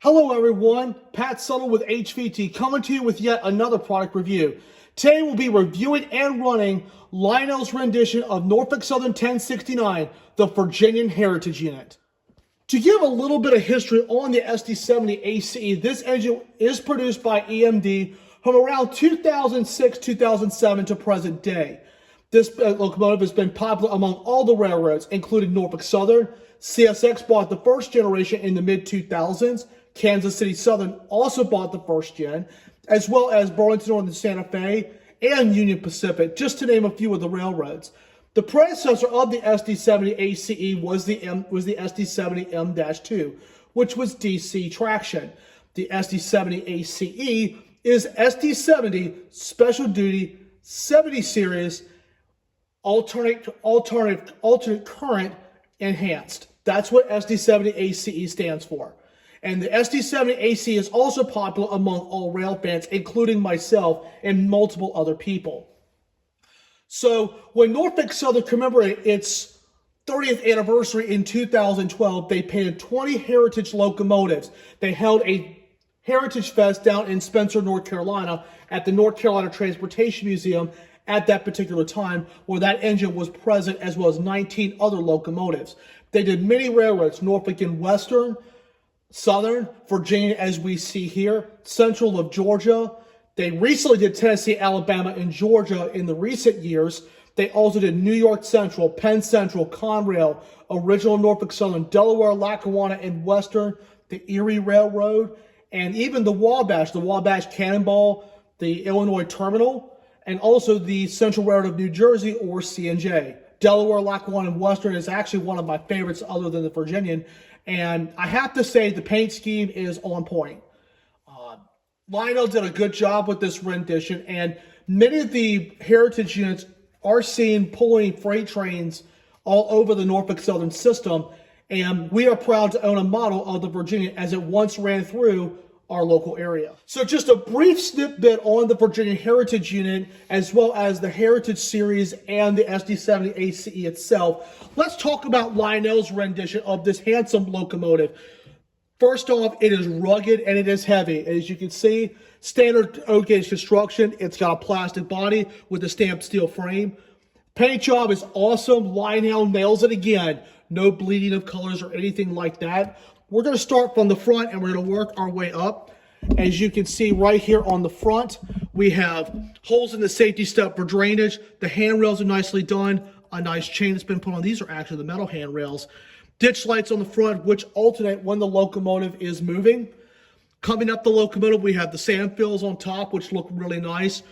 Hello everyone, Pat Suttle with HVT coming to you with yet another product review. Today we'll be reviewing and running Lionel's rendition of Norfolk Southern 1069, the VGN Heritage unit. To give a little bit of history on the SD70ACE, this engine is produced by EMD from around 2006-2007 to present day. This locomotive has been popular among all the railroads, including Norfolk Southern. CSX bought the first generation in the mid-2000s. Kansas City Southern also bought the first gen, as well as Burlington Northern Santa Fe and Union Pacific, just to name a few of the railroads. The predecessor of the SD70ACE was the SD70M-2, which was DC traction. The SD70ACE is SD70 Special Duty 70 Series alternate current enhanced. That's what SD70ACE stands for. And the SD70ACE is also popular among all rail fans, including myself and multiple other people. So when Norfolk Southern commemorated its 30th anniversary in 2012, they painted 20 heritage locomotives. They held a Heritage Fest down in Spencer, North Carolina at the North Carolina Transportation Museum at that particular time, where that engine was present, as well as 19 other locomotives. They did many railroads: Norfolk and Western, Southern, Virginia, as we see here, Central of Georgia. They recently did Tennessee, Alabama, and Georgia in the recent years. They also did New York Central, Penn Central, Conrail, original Norfolk Southern, Delaware, Lackawanna, and Western, the Erie Railroad, and even the Wabash Cannonball, the Illinois Terminal, and also the Central Railroad of New Jersey, or C&J. Delaware, Lackawanna, and Western is actually one of my favorites other than the Virginian. And I have to say the paint scheme is on point. Lionel did a good job with this rendition, and many of the heritage units are seen pulling freight trains all over the Norfolk Southern system, and we are proud to own a model of the Virginia as it once ran through our local area. So just a brief snippet on the VGN Heritage unit, as well as the Heritage Series and the SD70ACE itself. Let's talk about Lionel's rendition of this handsome locomotive. First off, it is rugged and it is heavy. As you can see, standard O-gauge construction. It's got a plastic body with a stamped steel frame. Paint job is awesome. Lionel nails it again. No bleeding of colors or anything like that. We're going to start from the front and we're going to work our way up. As you can see right here on the front, we have holes in the safety step for drainage. The handrails are nicely done. A nice chain that's been put on. These are actually the metal handrails. Ditch lights on the front, which alternate when the locomotive is moving. Coming up the locomotive, we have the sand fills on top, which look really nice.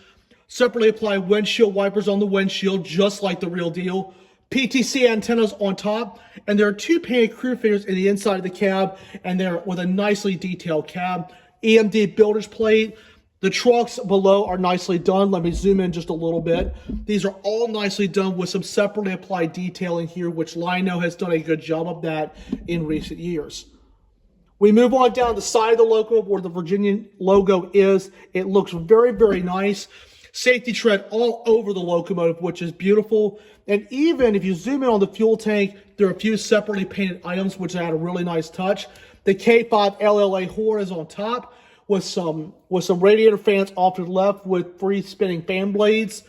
Separately applied windshield wipers on the windshield, just like the real deal. PTC antennas on top, and there are two painted crew figures in the inside of the cab, and they're with a nicely detailed cab. EMD builder's plate. The trucks below are nicely done. Let me zoom in just a little bit. These are all nicely done with some separately applied detailing here, which Lionel has done a good job of that in recent years. We move on down the side of the locomotive where the Virginian logo is. It looks very, very nice. Safety tread all over the locomotive, which is beautiful. And even if you zoom in on the fuel tank, there are a few separately painted items which add a really nice touch. The K5 LLA horn is on top, with some radiator fans off to the left with free spinning fan blades.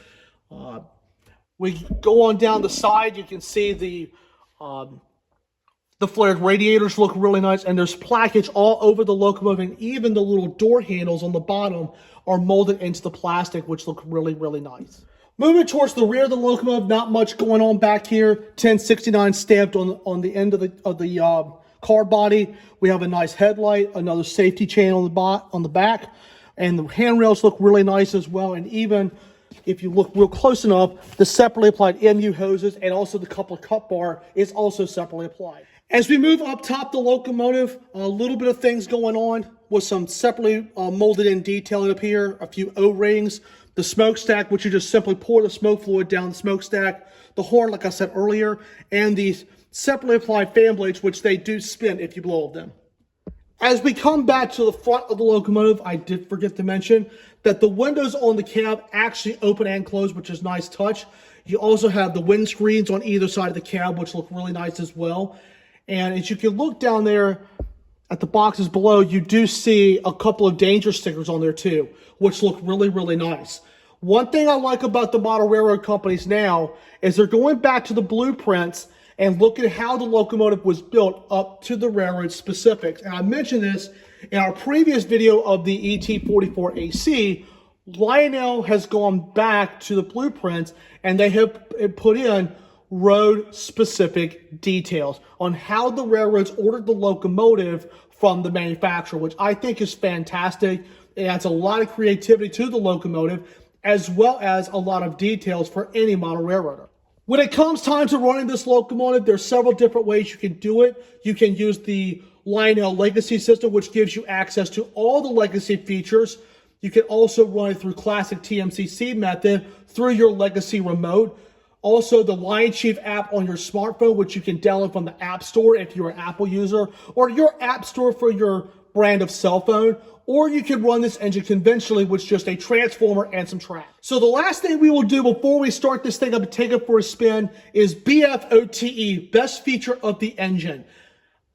We go on down the side. You can see the flared radiators look really nice, and there's plaquage all over the locomotive, and even the little door handles on the bottom are molded into the plastic, which look really, really nice. Moving towards the rear of the locomotive, not much going on back here. 1069 stamped on the end of the car body. We have a nice headlight, another safety chain on the back, and the handrails look really nice as well. And even if you look real close enough, the separately applied MU hoses and also the coupler cut bar is also separately applied. As we move up top the locomotive, a little bit of things going on with some separately molded in detailing up here, a few O-rings, the smokestack, which you just simply pour the smoke fluid down the smokestack, the horn, like I said earlier, and these separately applied fan blades, which they do spin if you blow them. As we come back to the front of the locomotive, I did forget to mention that the windows on the cab actually open and close, which is a nice touch. You also have the windscreens on either side of the cab, which look really nice as well. And as you can look down there, at the boxes below, you do see a couple of danger stickers on there too, which look really, really nice. One thing I like about the model railroad companies now is they're going back to the blueprints and looking at how the locomotive was built up to the railroad specifics. And I mentioned this in our previous video of the ET44AC. Lionel has gone back to the blueprints and they have put in road specific details on how the railroads ordered the locomotive from the manufacturer, which I think is fantastic. It adds a lot of creativity to the locomotive, as well as a lot of details for any model railroader. When it comes time to running this locomotive, there's several different ways you can do it. You can use the Lionel Legacy system, which gives you access to all the legacy features. You can also run it through classic TMCC method through your legacy remote. Also, the Lion Chief app on your smartphone, which you can download from the App Store if you're an Apple user, or your App Store for your brand of cell phone. Or you can run this engine conventionally with just a transformer and some track. So the last thing we will do before we start this thing up and take it for a spin is BFOTE, best feature of the engine.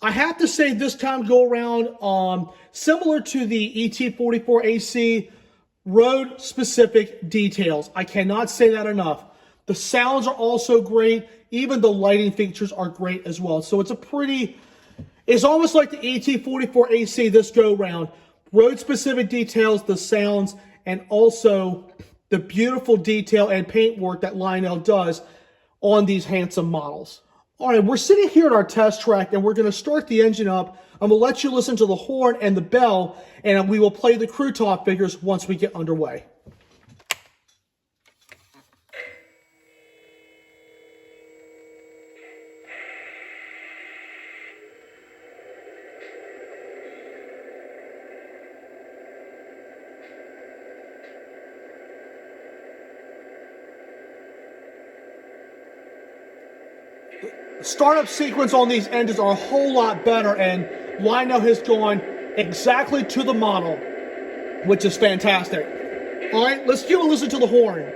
I have to say this time go around, similar to the ET44AC, road specific details. I cannot say that enough. The sounds are also great. Even the lighting features are great as well. So it's almost like the ET44AC this go round. Road specific details, the sounds, and also the beautiful detail and paint work that Lionel does on these handsome models. All right, we're sitting here at our test track and we're going to start the engine up. I'm going to let you listen to the horn and the bell, and we will play the crew top figures once we get underway. The startup sequence on these engines are a whole lot better, and Lionel has gone exactly to the model, which is fantastic. All right, let's give a listen to the horn.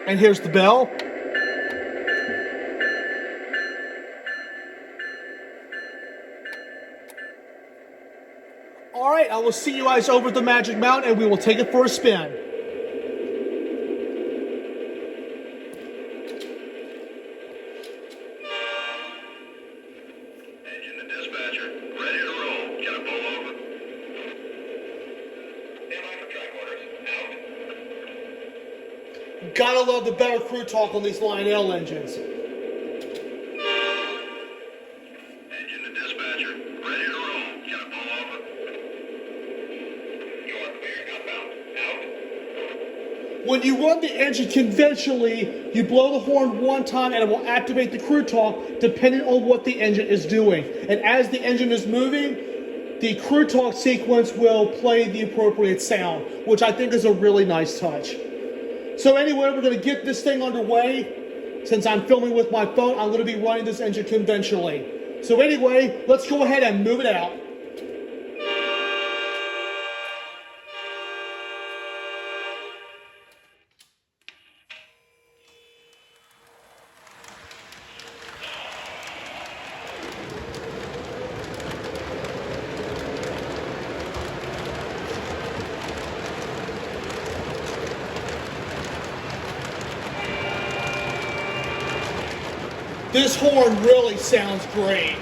And here's the bell. All right, I will see you guys over at the Magic Mountain, and we will take it for a spin. Engine to dispatcher, ready to roll. Can I pull over? Stand by for track orders. Out. Gotta love the better crew talk on these Lionel engines. Engine to dispatcher, ready to roll. Can I pull over? You are clear. Outbound. Out. When you run the engine conventionally, you blow the horn one time and it will activate the crew talk depending on what the engine is doing. And as the engine is moving, the crew talk sequence will play the appropriate sound, which I think is a really nice touch. So anyway, we're going to get this thing underway. Since I'm filming with my phone, I'm going to be running this engine conventionally. So anyway, let's go ahead and move it out. This horn really sounds great.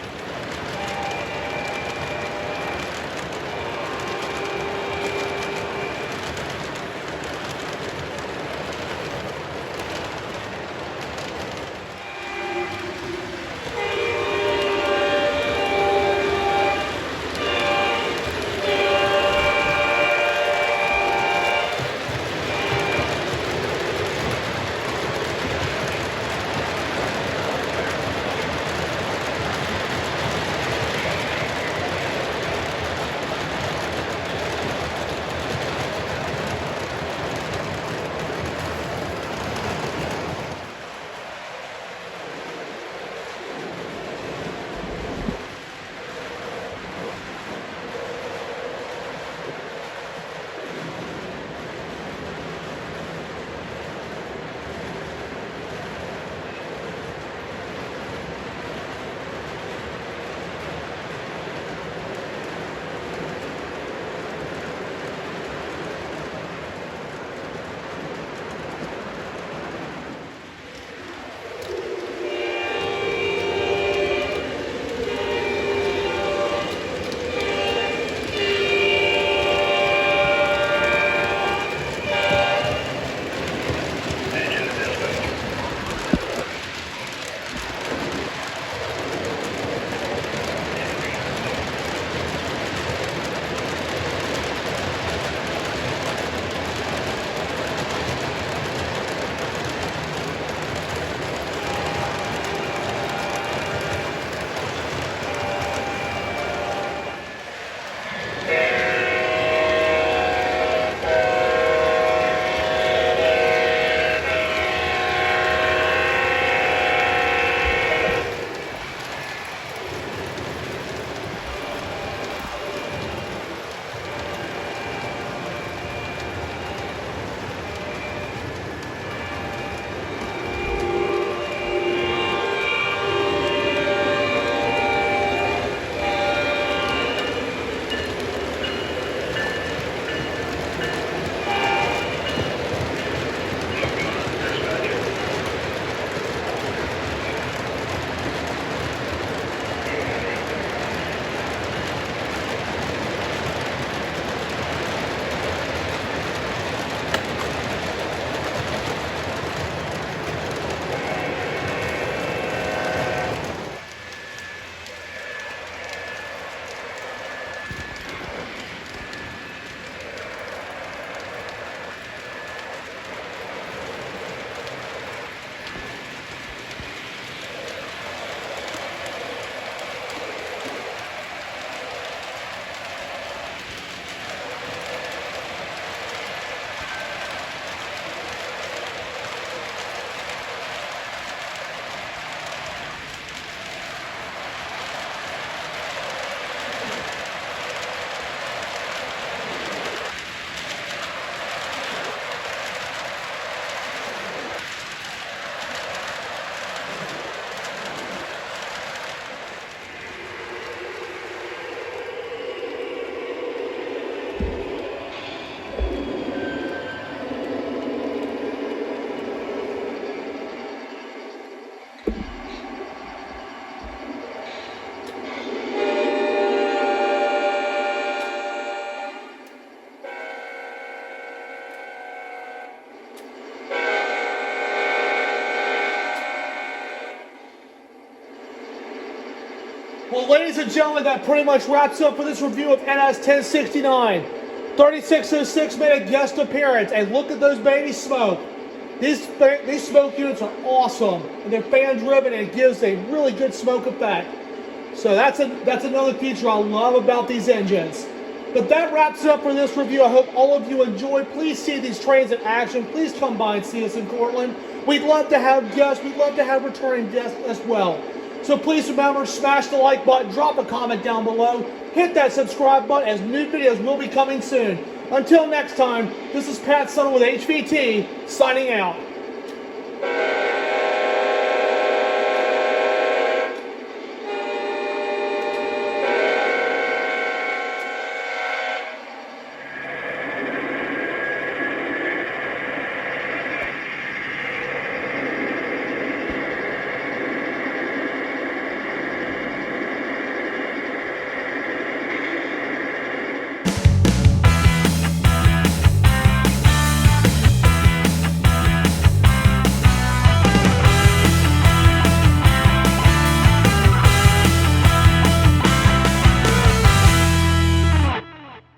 Well, ladies and gentlemen, that pretty much wraps up for this review of NS1069. 3606 made a guest appearance, and look at those babies smoke. These smoke units are awesome, and they're fan-driven, and it gives a really good smoke effect. So that's another feature I love about these engines. But that wraps it up for this review. I hope all of you enjoyed. Please see these trains in action. Please come by and see us in Cortland. We'd love to have guests. We'd love to have returning guests as well. So please remember, smash the like button, drop a comment down below, hit that subscribe button as new videos will be coming soon. Until next time, this is Pat Sutton with HVT, signing out.